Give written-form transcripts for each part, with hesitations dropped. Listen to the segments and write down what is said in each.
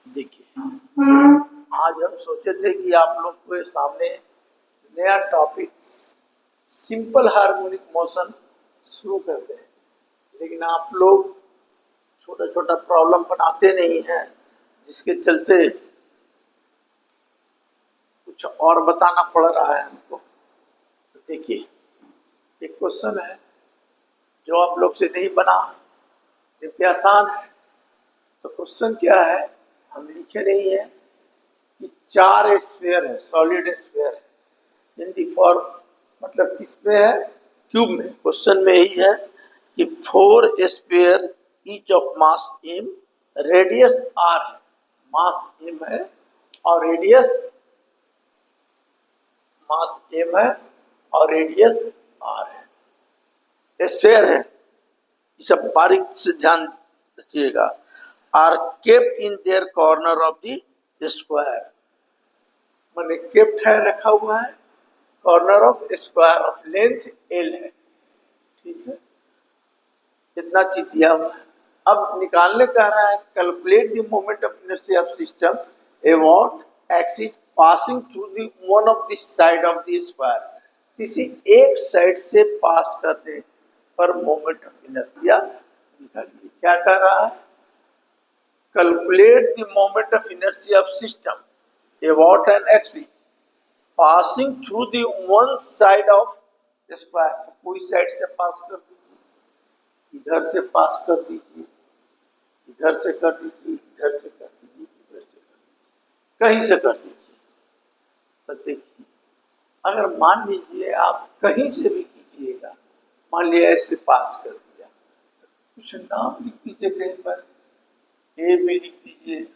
देखिए, आज हम सोचे थे कि आप लोग के सामने नया टॉपिक सिंपल हार्मोनिक मोशन शुरू करते हैं, लेकिन आप लोग छोटा छोटा प्रॉब्लम बनाते नहीं हैं, जिसके चलते कुछ और बताना पड़ रहा है हमको। तो देखिए, एक क्वेश्चन है जो आप लोग से नहीं बना, जबकि आसान है। तो क्वेश्चन क्या है, हम लिखे नहीं है कि 4 स्फीयर है, सॉलिड स्फीयर है इन दी फॉर्म, मतलब किस में है, क्यूब में। क्वेश्चन में ही है कि 4 sphere each of mass m, radius r है, मास m है और रेडियस मास m है और रेडियस r है, स्फीयर है। सब बारीक से ध्यान रखिएगा। Are kept in their corner of the square, माने केप्ट है, रखा हुआ है corner of square of length L है, ठीक है। इतना चीज दिया हुआ है। अब निकालने कह रहा है, calculate the moment of inertia of system about axis passing through the one of the side of the square, किसी एक साइड से पास करने पर मोमेंट ऑफ इनर्शिया निकालिए। क्या कह रहा है, calculate the moment of inertia of system about an axis passing through the one side of the square। तो कोई साइड से पास कर दीजिए, इधर से पास कर दीजिए, इधर से कर दीजिए, इधर से कर दीजिए, इधर से कर दीजिए, कहीं से कर दीजिए। तो देखिए, अगर मान लीजिए आप कहीं से भी कीजिएगा, मान लिया ऐसे पास कर दिया, कुछ नाम लिख दीजिए, कहीं पर ए भी लिख दीजिए।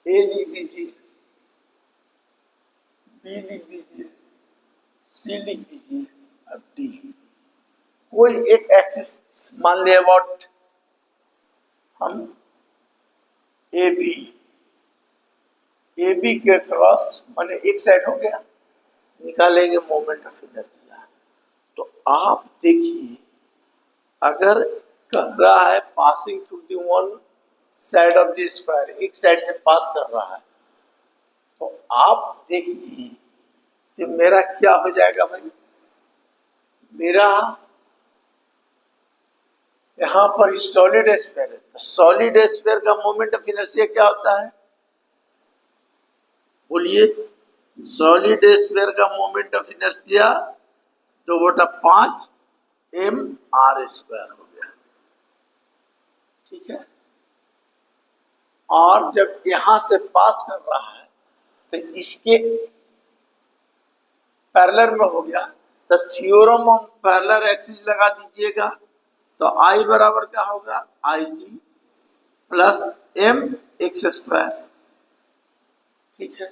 ए लिख दीजिए, बी लिख दीजिए, सी लिख दीजिए, अब डी। कोई एक एक्सिस मान लिया, अबाउट हम ए बी के क्रॉस, माने एक साइड हो गया, निकालेंगे मोमेंट ऑफ इनर्शिया। तो आप देखिए, अगर कह रहा है passing through the one side of the square, एक साइड से पास कर रहा है, तो आप देखिए कि मेरा क्या हो जाएगा भाई, मेरा यहां पर सॉलिड स्फीयर है, तो सॉलिड स्फीयर का मोमेंट ऑफ इनर्शिया क्या होता है, बोलिए। सॉलिड स्फीयर का मोमेंट ऑफ इनर्शिया 2/5 mr² हो गया, ठीक है। और जब यहां से पास कर रहा है तो इसके पैरेलल में हो गया, तो थ्योरम ऑफ पैरेलल एक्सिस लगा दीजिएगा। तो I बराबर क्या होगा, IG प्लस mx², ठीक है।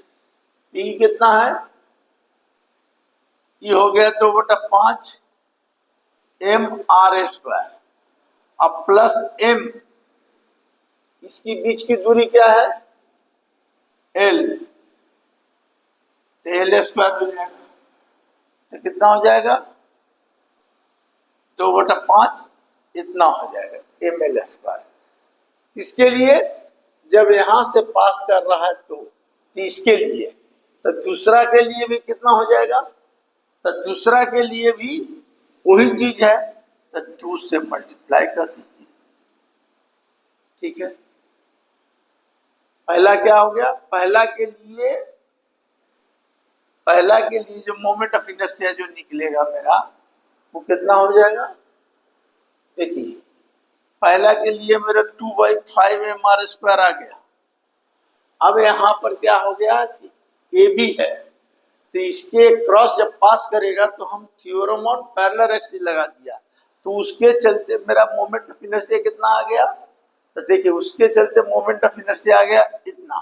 E कितना है, ये हो गया 2/5 mr²। अब प्लस m, इसकी बीच की दूरी क्या है, L, तो L² हो जाएगा। तो कितना हो जाएगा, 2/5 इतना हो जाएगा ml²। इसके लिए जब यहां से पास कर रहा है तो इसके लिए, तो दूसरा के लिए भी कितना हो जाएगा, तो दूसरा के लिए भी वही चीज है, तो 2 से मल्टीप्लाई कर दीजिए, ठीक है। पहला क्या हो गया, पहला के लिए जो मोमेंट ऑफ इनर्शिया जो निकलेगा मेरा, वो कितना हो जाएगा, देखिए। पहला के लिए मेरा 2/5 mr² आ गया। अब यहां पर क्या हो गया कि ए बी है, तो इसके क्रॉस जब पास करेगा तो हम थ्योरम ऑन पैरेलल एक्सिस लगा दिया, तो उसके चलते मेरा मोमेंट ऑफ इनर्शिया कितना आ गया, तो देखिए उसके चलते मोमेंट ऑफ इनर्शिया आ गया इतना।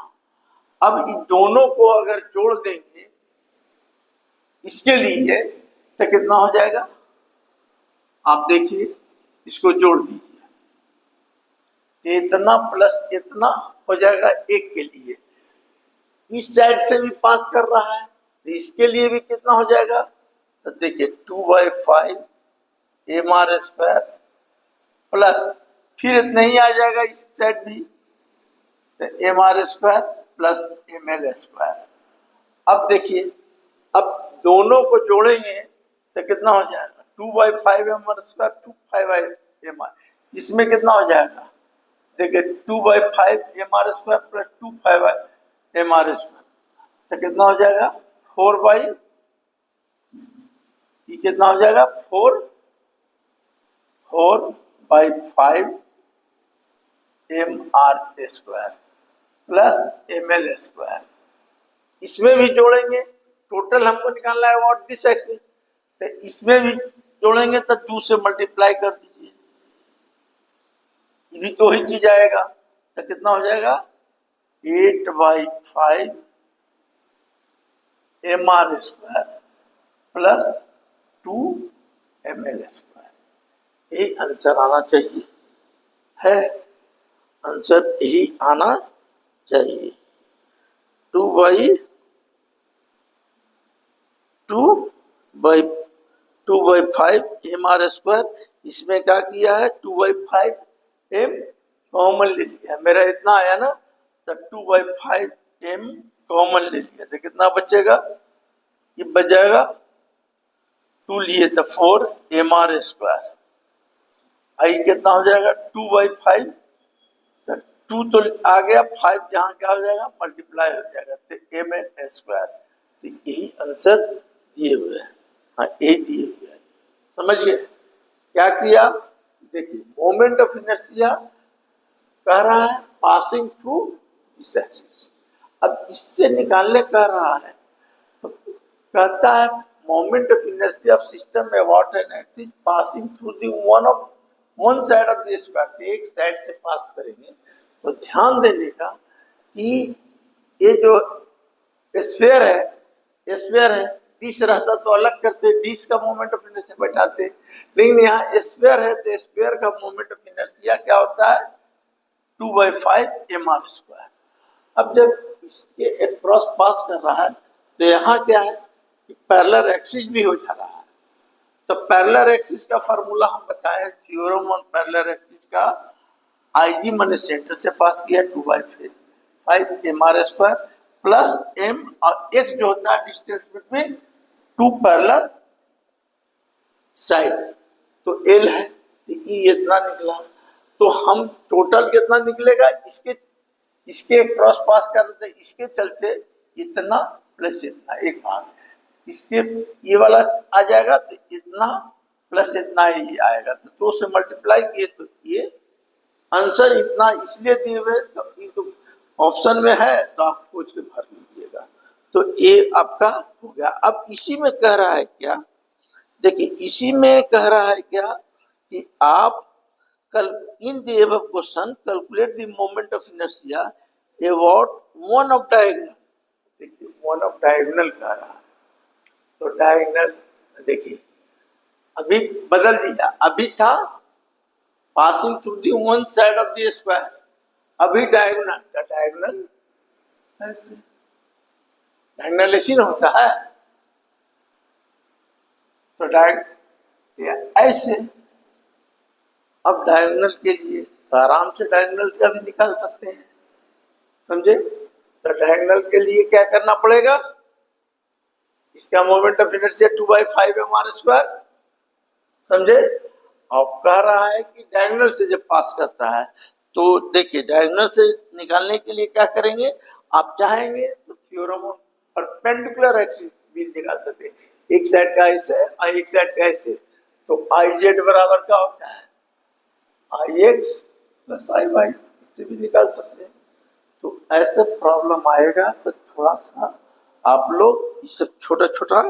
अब इन दोनों को अगर जोड़ देंगे इसके लिए, तो कितना हो जाएगा, आप देखिए, इसको जोड़ दीजिए, इतना प्लस इतना हो जाएगा एक के लिए। इस साइड से भी पास कर रहा है, तो इसके लिए भी कितना हो जाएगा, तो देखिए 2/5 एम आर स्क्वायर प्लस फिर इतना ही आ जाएगा इस साइड भी, तो M R square plus M L square. अब देखिए, अब दोनों को जोड़ेंगे तो कितना हो जाएगा, 2/5 M R square 2/5 M R, इसमें कितना हो जाएगा, देखिए 2/5 M R square plus 2/5 M R square, तो कितना हो जाएगा 4/, ये कितना हो जाएगा 4/5 M R square plus M L square. इसमें भी जोड़ेंगे, टोटल हमको निकालना है व्हाट दिस एक्सिस, तो इसमें भी जोड़ेंगे तो 2 से मल्टीप्लाई कर दीजिए, ये भी 2 ही चीज आएगा, तो कितना हो जाएगा 8/5 M R square plus 2 M L square. यही आंसर आना चाहिए, है आंसर यही आना चाहिए। 2/5 एम आर स्क्वायर, इसमें क्या किया है 2/5 एम कॉमन ले लिया, मेरा इतना आया ना, तो 2/5 एम कॉमन ले लिया, तो कितना बचेगा, ये बच जाएगा 2 लिए तो 4 एम आर स्क्वायर, आई कितना हो जाएगा 2/5, 2 तो आ गया, 5 जहां क्या हो जाएगा मल्टीप्लाई हो जाएगा, तो एम एल स्क्वायर। तो यही आंसर दिए हुए हैं, हाँ यही दिए हुए हैं, समझिए क्या किया। देखिए मोमेंट ऑफ इनर्शिया कह रहा है पासिंग थ्रू दिस एक्सिस, अब इससे निकालने कह रहा है, तो कहता है moment of inertia of system about an axis passing through the one side of the square, एक साइड से पास करेंगे। तो ध्यान देने का कि ये जो स्फीयर है, डिश रहता तो अलग करते, डिश का मोमेंट ऑफ इनर्शिया बैठाते, लेकिन यहाँ स्फीयर है तो स्फीयर का मोमेंट ऑफ इनर्शिया क्या होता है 2/5 एम आर स्क्वायर। अब जब इसके एक क्रॉस पास कर रहा है तो यहाँ क्या है कि पैरेलल एक्सिस भी हो जा रहा है, तो पैरेलल एक्सिस का फॉर्मूला हम बताए, थ्योरम ऑन पैरेलल एक्सिस का, IG मैंने सेंटर से पास किया 2/5 M R square plus M, और एक्स जो होता है डिस्टेंस बिटवीन 2 पैरेलल साइड, तो एल है, ये इतना निकला, तो हम टोटल कितना निकलेगा, इसके क्रॉस पास कर देते, इसके चलते इतना प्लस इतना एक भाग, इसके ये वाला आ जाएगा तो इतना प्लस इतना ही आएगा, तो 2 से मल्टीप्लाई किए तो ये आंसर इतना इसलिए दिए हुए, तो ऑप्शन में है तो आप खोज के भर लीजिएगा, तो ये आपका हो गया। अब इसी में कह रहा है क्या, देखिए इसी में कह रहा है क्या कि आप कल in the above question calculate the moment of inertia about one of diagonal, देखिए वन ऑफ डायगोनल कह रहा है, तो डायगोनल देखिए अभी बदल दिया, अभी था passing through the one side of the square, अभी डायगोनल का डायगोनल ऐसे, डायगोनल ऐसी ना होता है, तो ऐसे, अब डायगोनल के लिए तो आराम से डायगोनल का भी निकाल सकते हैं, समझे, तो डायगोनल के लिए क्या करना पड़ेगा, इसका moment of inertia 2/5 M R square, समझे। अब कह रहा है कि डायगोनल से जब पास करता है तो देखिए डायगोनल से निकालने के लिए क्या करेंगे, आप चाहेंगे तो थ्योरम ऑन परपेंडिकुलर एक्सिस भी निकाल सकते हैं, एक साइड का ऐसे और एक साइड का ऐसे, तो आई जेड बराबर क्या होता है IX प्लस IY, इससे भी निकाल सकते हैं। तो ऐसे प्रॉब्लम आएगा तो थोड़ा सा आप लोग इस सब छोटा छोटा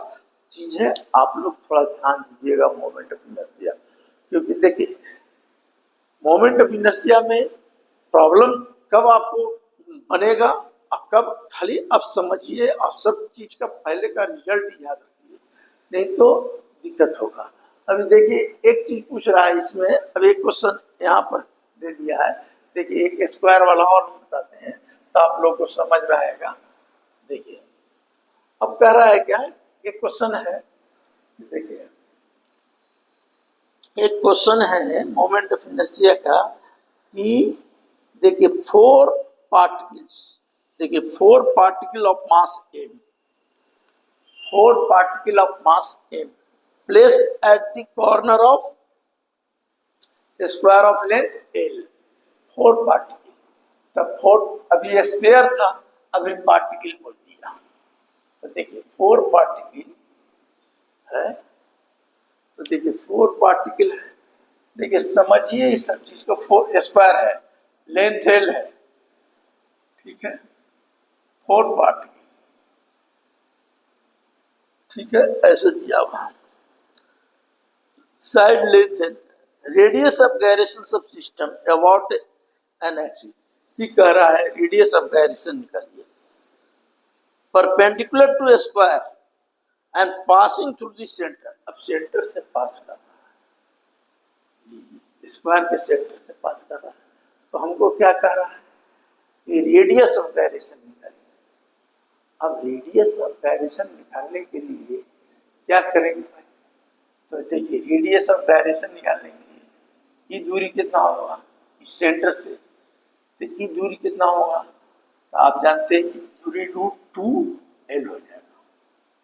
चीज है, आप लोग थोड़ा ध्यान दीजिएगा मोमेंट ऑफ इनर्शिया, क्योंकि देखिए मोमेंट ऑफ इनर्शिया में प्रॉब्लम कब आपको बनेगा, आप कब, खाली आप समझिए और सब चीज का पहले का रिजल्ट याद रखिए, नहीं तो दिक्कत होगा। अभी देखिए एक चीज पूछ रहा है इसमें, अब एक क्वेश्चन यहाँ पर दे दिया है, देखिए एक स्क्वायर वाला और बताते हैं तो आप लोग को समझ में आएगा। देखिए अब कह रहा है क्या, एक क्वेश्चन है, देखिए एक क्वेश्चन है मोमेंट ऑफ इनर्शिया का कि देखिए four particle of mass m, four particle of mass m place at the corner of square of length l, four particle. तब फोर, अभी ये स्क्वायर था, अभी पार्टिकल बोल दिया। तो देखिए फोर पार्टिकल है, तो देखिए फोर पार्टिकल है, देखिए समझिए इस सब चीज को, फोर स्क्वायर है, लेंथ एल है, ठीक है, फोर पार्टिकल, ठीक है, ऐसे दिया हुआ। Side length L, radius of gyration of system about an axis, ये कह रहा है रेडियस ऑफ गायरेशन निकालिए perpendicular to square and passing through the centre. अब सेंटर से पास कर रहा है, स्क्वायर के सेंटर से पास कर रहा है, तो हमको क्या कह रहा है कि रेडियस ऑफ गायरेशन निकालिए। अब रेडियस ऑफ गायरेशन निकालने के लिए क्या करेंगे भाई, तो देखिए रेडियस ऑफ गायरेशन निकालने के लिए ये दूरी कितना होगा इस सेंटर से, तो ये दूरी कितना होगा, तो आप जानते हैं कि दूरी √2l हो जाएगा,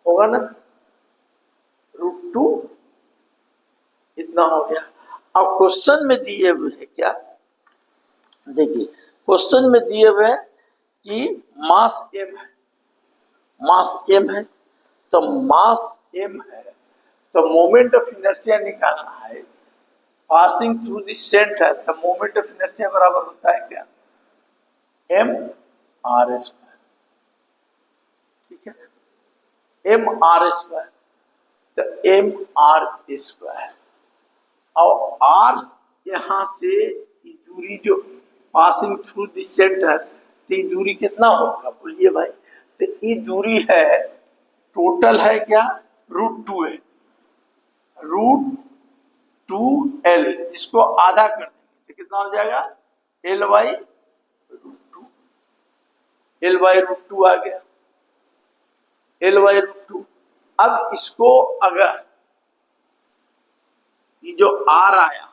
होगा ना, √2 इतना हो गया। अब क्वेश्चन में दिए हुए है क्या, देखिए क्वेश्चन में दिए हुए है कि मास m है, मास m है, तो मास m है, तो मोमेंट ऑफ इनर्शिया निकालना है पासिंग थ्रू द सेंटर। तो मोमेंट ऑफ इनर्शिया बराबर होता है क्या, mr², ठीक है, mr², तो mr², और r यहां से दूरी जो पासिंग थ्रू द सेंटर, तो दूरी कितना होगा बोलिए भाई, तो ये दूरी है, टोटल है क्या, √2 है, √2l, इसको आधा कर देंगे तो कितना हो जाएगा, l/√2, l/√2 आ गया, l/√2। अब इसको अगर ये जो r आया,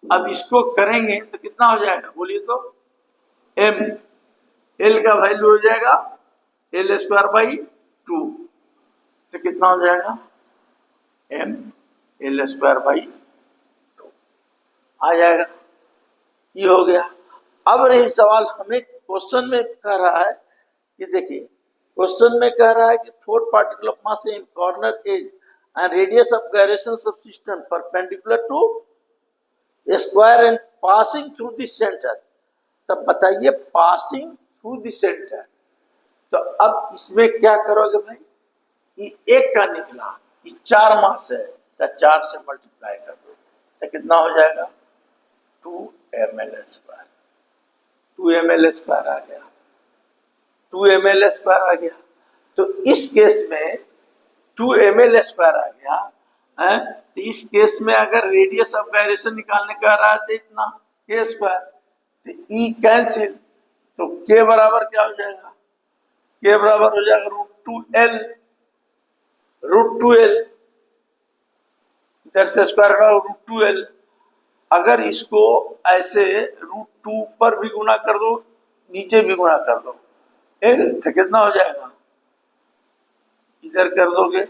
अब इसको करेंगे तो कितना हो जाएगा बोलिए, तो m, l का वैल्यू हो जाएगा l²/2, तो कितना हो जाएगा m l²/2 आ जाएगा, ये हो गया। अब रही सवाल, हमें क्वेश्चन में कह रहा है कि देखिए क्वेश्चन में कह रहा है कि four particle of mass in corner edge and radius of gyration of system perpendicular to square and passing through the centre. तब बताइए पासिंग थ्रू द सेंटर, तो अब इसमें क्या करोगे भाई, ये एक का निकला, ये 4 मास है, तो 4 से मल्टीप्लाई कर दो, तो कितना हो जाएगा 2ml², 2ml² आ गया, 2ml² आ गया। तो इस केस में 2ml² आ गया है, तो इस केस में अगर रेडियस ऑफ गायरेशन निकालने का रहा है तो इतना k², तो ई कैंसिल, तो k बराबर क्या हो जाएगा, k बराबर हो जाएगा √2l, √2l, इधर से स्क्वायर का √2l। अगर इसको ऐसे √2 पर भी गुना कर दो, नीचे भी गुना कर दो, l तो कितना हो जाएगा, इधर कर दोगे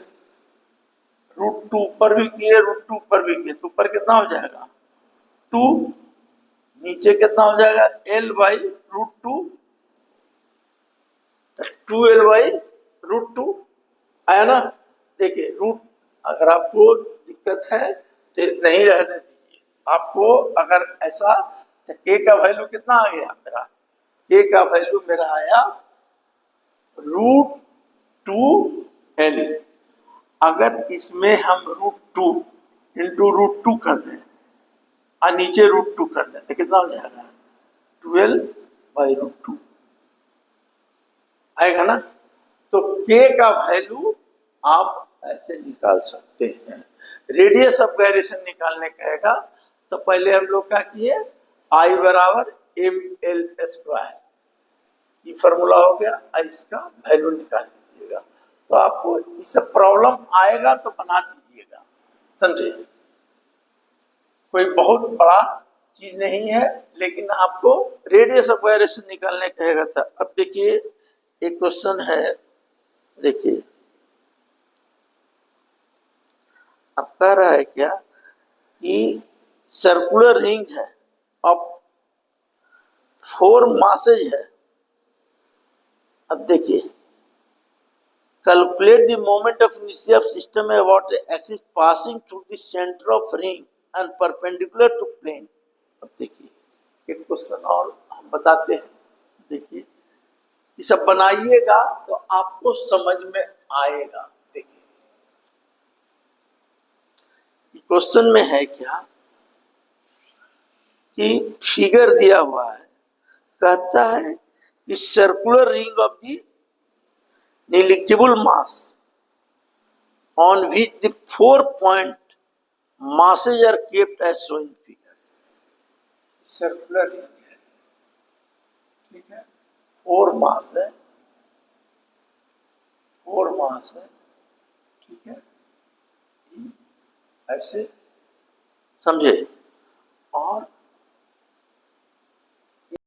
√2 ऊपर भी किए, √2 ऊपर भी किए, तो ऊपर कितना हो जाएगा 2, नीचे कितना हो जाएगा l/√2, 2l/√2 आया ना। देखिए रूट, अगर आपको दिक्कत है तो नहीं रहने दीजिए, आपको अगर ऐसा, तो k का वैल्यू कितना आ गया मेरा, k का वैल्यू मेरा आया √2l। अगर इसमें हम √2 इंटू √2 कर दें और नीचे √2 कर दें तो कितना हो जाएगा 12/√2 आएगा ना। तो k का वैल्यू आप ऐसे निकाल सकते हैं। रेडियस ऑफ गायरेशन निकालने कहेगा तो पहले हम लोग क्या किए, I बराबर ml², ये फॉर्मूला हो गया, इसका वैल्यू निकाल दीजिएगा। तो आपको इस प्रॉब्लम आएगा तो बना दीजिएगा, समझे। कोई बहुत बड़ा चीज नहीं है, लेकिन आपको रेडियस ऑफ वायरेशन निकालने कहेगा था। अब देखिए एक क्वेश्चन है, देखिए अब कह रहा है क्या कि सर्कुलर रिंग है, अब 4 मासेज है। अब देखिए calculate the moment of inertia of system about the axis passing through the centre of ring and perpendicular to plane. अब देखिए एक क्वेश्चन और हम बताते हैं, देखिए ये सब बनाइएगा तो आपको समझ में आएगा। देखिए क्वेश्चन में है क्या कि फिगर दिया हुआ है, कहता है कि circular ring of the negligible mass on which the 4 point masses are kept as shown figure। Circular ring है, ठीक है, 4 मास है, 4 मास है, ठीक है, ऐसे समझे। और